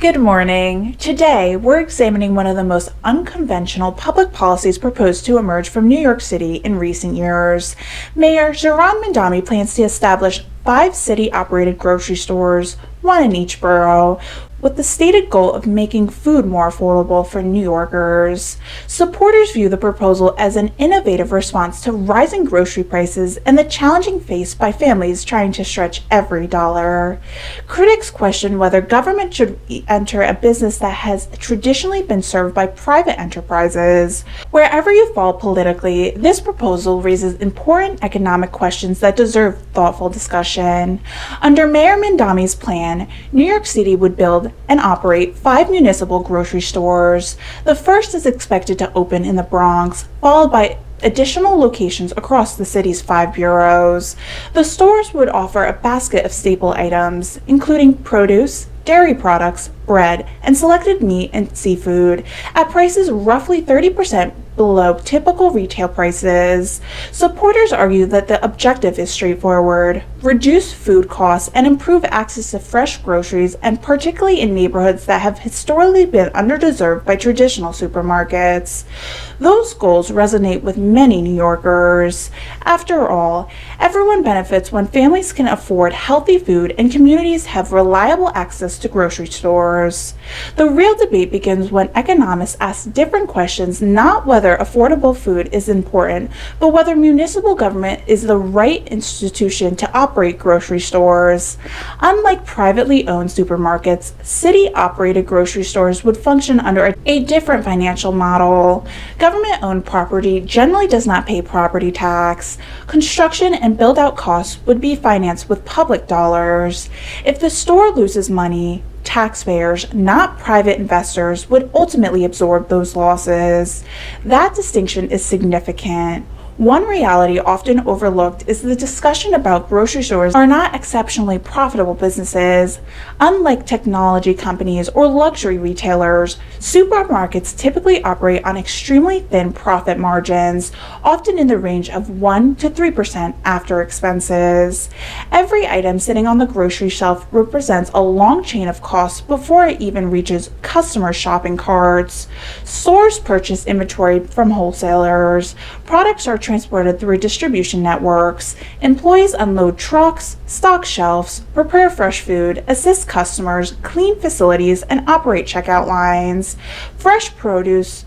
Good morning. Today, we're examining one of the most unconventional public policies proposed to emerge from New York City in recent years. Mayor Zohran Mamdani plans to establish 5 city-operated grocery stores, one in each borough, with the stated goal of making food more affordable for New Yorkers. Supporters view the proposal as an innovative response to rising grocery prices and the challenging faced by families trying to stretch every dollar. Critics question whether government should enter a business that has traditionally been served by private enterprises. Wherever you fall politically, this proposal raises important economic questions that deserve thoughtful discussion. Under Mayor Mamdani's plan, New York City would build and operate 5 municipal grocery stores. The first is expected to open in the Bronx, followed by additional locations across the city's 5 boroughs. The stores would offer a basket of staple items, including produce, dairy products, bread, and selected meat and seafood, at prices roughly 30% below typical retail prices. Supporters argue that the objective is straightforward: reduce food costs and improve access to fresh groceries, and particularly in neighborhoods that have historically been underserved by traditional supermarkets. Those goals resonate with many New Yorkers. After all, everyone benefits when families can afford healthy food and communities have reliable access to grocery stores. The real debate begins when economists ask different questions, not whether affordable food is important, but whether municipal government is the right institution to operate grocery stores. Unlike privately owned supermarkets, city-operated grocery stores would function under a different financial model. Government-owned property generally does not pay property tax. Construction and build-out costs would be financed with public dollars. If the store loses money, taxpayers, not private investors, would ultimately absorb those losses. That distinction is significant. One reality often overlooked is the discussion about grocery stores are not exceptionally profitable businesses. Unlike technology companies or luxury retailers, supermarkets typically operate on extremely thin profit margins, often in the range of 1 to 3% after expenses. Every item sitting on the grocery shelf represents a long chain of costs before it even reaches customer shopping carts. Stores purchase inventory from wholesalers. Products are transported through distribution networks. Employees unload trucks, stock shelves, prepare fresh food, assist customers, clean facilities, and operate checkout lines. Fresh produce,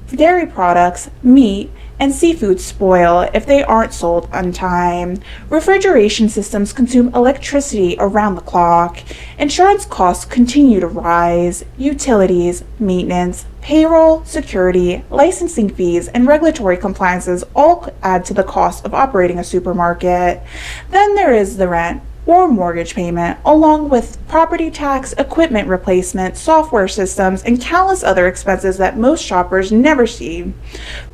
dairy products, meat, and seafood spoil if they aren't sold on time. Refrigeration systems consume electricity around the clock. Insurance costs continue to rise. Utilities, maintenance, payroll, security, licensing fees, and regulatory compliances all add to the cost of operating a supermarket. Then there is the rent or mortgage payment, along with property tax, equipment replacement, software systems, and countless other expenses that most shoppers never see.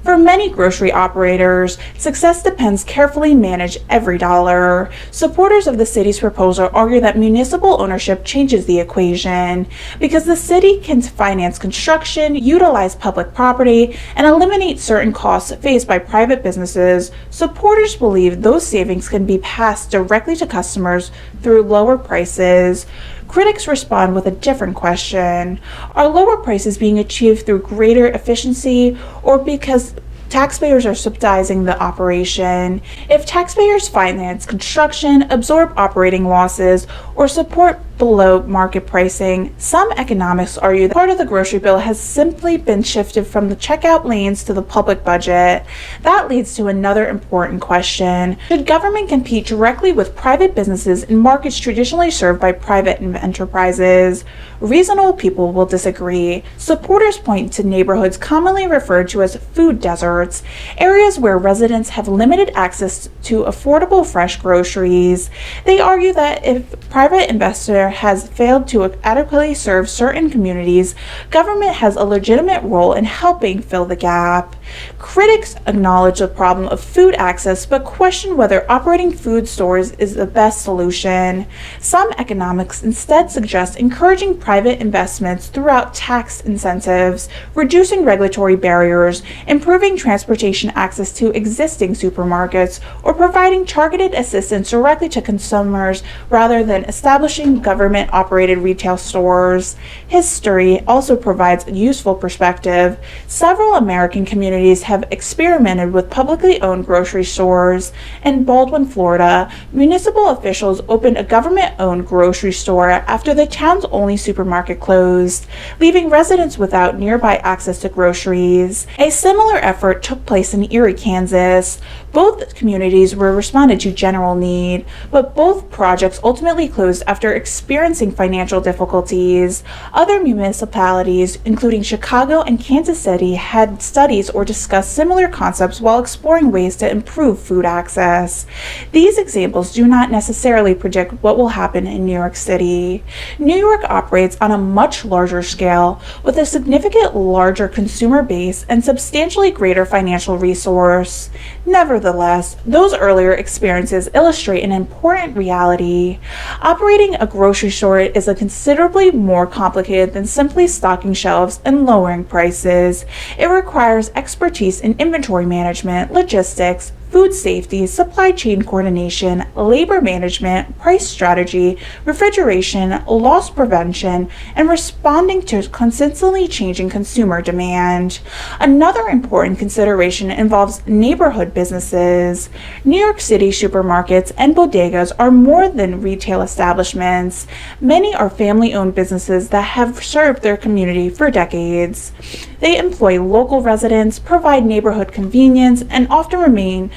For many grocery operators, success depends carefully manage every dollar. Supporters of the city's proposal argue that municipal ownership changes the equation. Because the city can finance construction, utilize public property, and eliminate certain costs faced by private businesses, supporters believe those savings can be passed directly to customers through lower prices. Critics respond with a different question. Are lower prices being achieved through greater efficiency or because taxpayers are subsidizing the operation? If taxpayers finance construction, absorb operating losses, or support below market pricing, some economists argue that part of the grocery bill has simply been shifted from the checkout lanes to the public budget. That leads to another important question. Should government compete directly with private businesses in markets traditionally served by private enterprises? Reasonable people will disagree. Supporters point to neighborhoods commonly referred to as food deserts, areas where residents have limited access to affordable fresh groceries. They argue that if private investor has failed to adequately serve certain communities, government has a legitimate role in helping fill the gap. Critics acknowledge the problem of food access, but question whether operating food stores is the best solution. Some economics instead suggest encouraging private investments throughout tax incentives, reducing regulatory barriers, improving transportation access to existing supermarkets, or providing targeted assistance directly to consumers rather than establishing government government-operated retail stores. History also provides a useful perspective. Several American communities have experimented with publicly owned grocery stores. In Baldwin, Florida, municipal officials opened a government-owned grocery store after the town's only supermarket closed, leaving residents without nearby access to groceries. A similar effort took place in Erie, Kansas. Both communities were responded to general need, but both projects ultimately closed after experiencing financial difficulties. Other municipalities, including Chicago and Kansas City, had studies or discussed similar concepts while exploring ways to improve food access. These examples do not necessarily predict what will happen in New York City. New York operates on a much larger scale, with a significant larger consumer base and substantially greater financial resource. Nevertheless, those earlier experiences illustrate an important reality. Operating a grocery store is considerably more complicated than simply stocking shelves and lowering prices. It requires expertise in inventory management, logistics, food safety, supply chain coordination, labor management, price strategy, refrigeration, loss prevention, and responding to consistently changing consumer demand. Another important consideration involves neighborhood businesses. New York City supermarkets and bodegas are more than retail establishments. Many are family-owned businesses that have served their community for decades. They employ local residents, provide neighborhood convenience, and often remain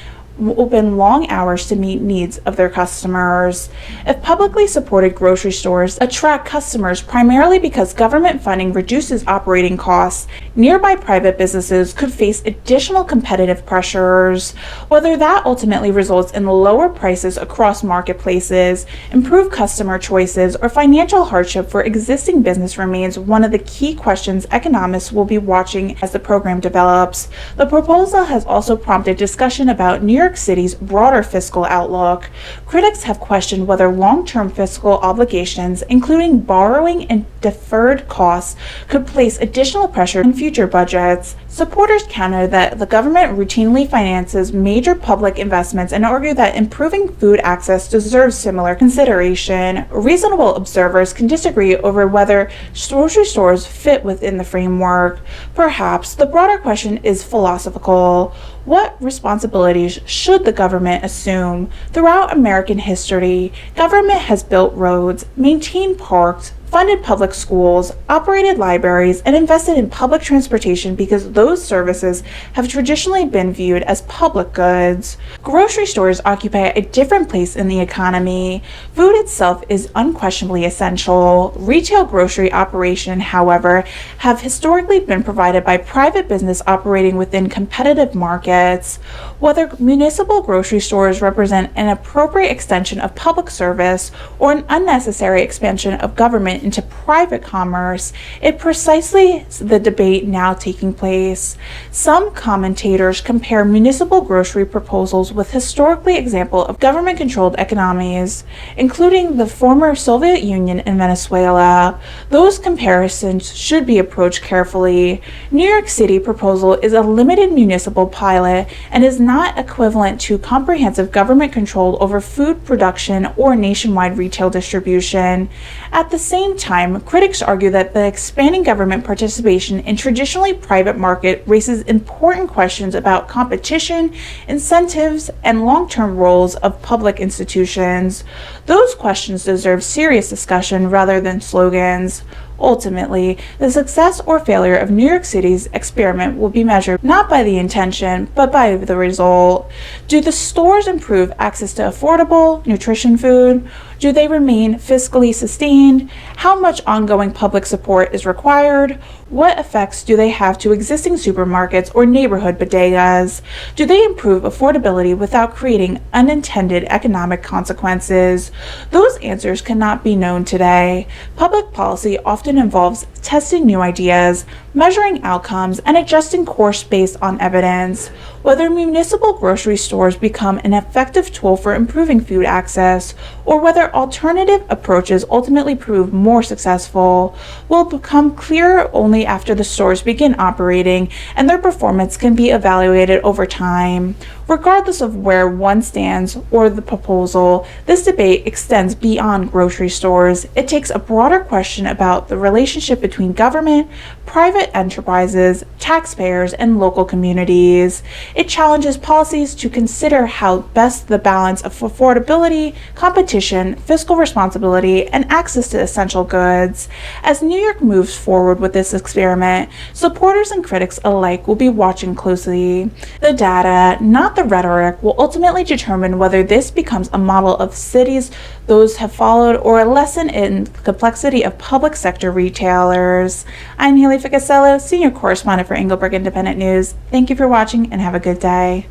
open long hours to meet needs of their customers. If publicly supported grocery stores attract customers primarily because government funding reduces operating costs, nearby private businesses could face additional competitive pressures. Whether that ultimately results in lower prices across marketplaces, improved customer choices, or financial hardship for existing business remains one of the key questions economists will be watching as the program develops. The proposal has also prompted discussion about New York City's broader fiscal outlook. Critics have questioned whether long-term fiscal obligations, including borrowing and deferred costs, could place additional pressure on future budgets. Supporters counter that the government routinely finances major public investments and argue that improving food access deserves similar consideration. Reasonable observers can disagree over whether grocery stores fit within the framework. Perhaps the broader question is philosophical. What responsibilities should the government assume? Throughout American history, government has built roads, maintained parks, funded public schools, operated libraries, and invested in public transportation because those services have traditionally been viewed as public goods. Grocery stores occupy a different place in the economy. Food itself is unquestionably essential. Retail grocery operation, however, have historically been provided by private business operating within competitive markets. Whether municipal grocery stores represent an appropriate extension of public service or an unnecessary expansion of government into private commerce, it precisely the debate now taking place. Some commentators compare municipal grocery proposals with historically example of government-controlled economies, including the former Soviet Union and Venezuela. Those comparisons should be approached carefully. New York City proposal is a limited municipal pilot and is not equivalent to comprehensive government control over food production or nationwide retail distribution. At the same time, critics argue that the expanding government participation in traditionally private market raises important questions about competition, incentives, and long-term roles of public institutions. Those questions deserve serious discussion rather than slogans. Ultimately, the success or failure of New York City's experiment will be measured not by the intention, but by the result. Do the stores improve access to affordable, nutrition food? Do they remain fiscally sustained? How much ongoing public support is required? What effects do they have to existing supermarkets or neighborhood bodegas? Do they improve affordability without creating unintended economic consequences? Those answers cannot be known today. Public policy often involves testing new ideas, measuring outcomes, and adjusting course based on evidence. whether municipal grocery stores become an effective tool for improving food access, or whether alternative approaches ultimately prove more successful, will become clearer only after the stores begin operating and their performance can be evaluated over time. Regardless of where one stands or the proposal, this debate extends beyond grocery stores. It takes a broader question about the relationship between government, private enterprises, taxpayers, and local communities. It challenges policies to consider how best the balance of affordability, competition, fiscal responsibility, and access to essential goods. As New York moves forward with this experiment, supporters and critics alike will be watching closely. The data, not the rhetoric, will ultimately determine whether this becomes a model of cities those have followed or a lesson in the complexity of public sector retailers. I'm Haylee Ficuciello, Senior Correspondent for Englebrook Independent News. Thank you for watching and have a good day.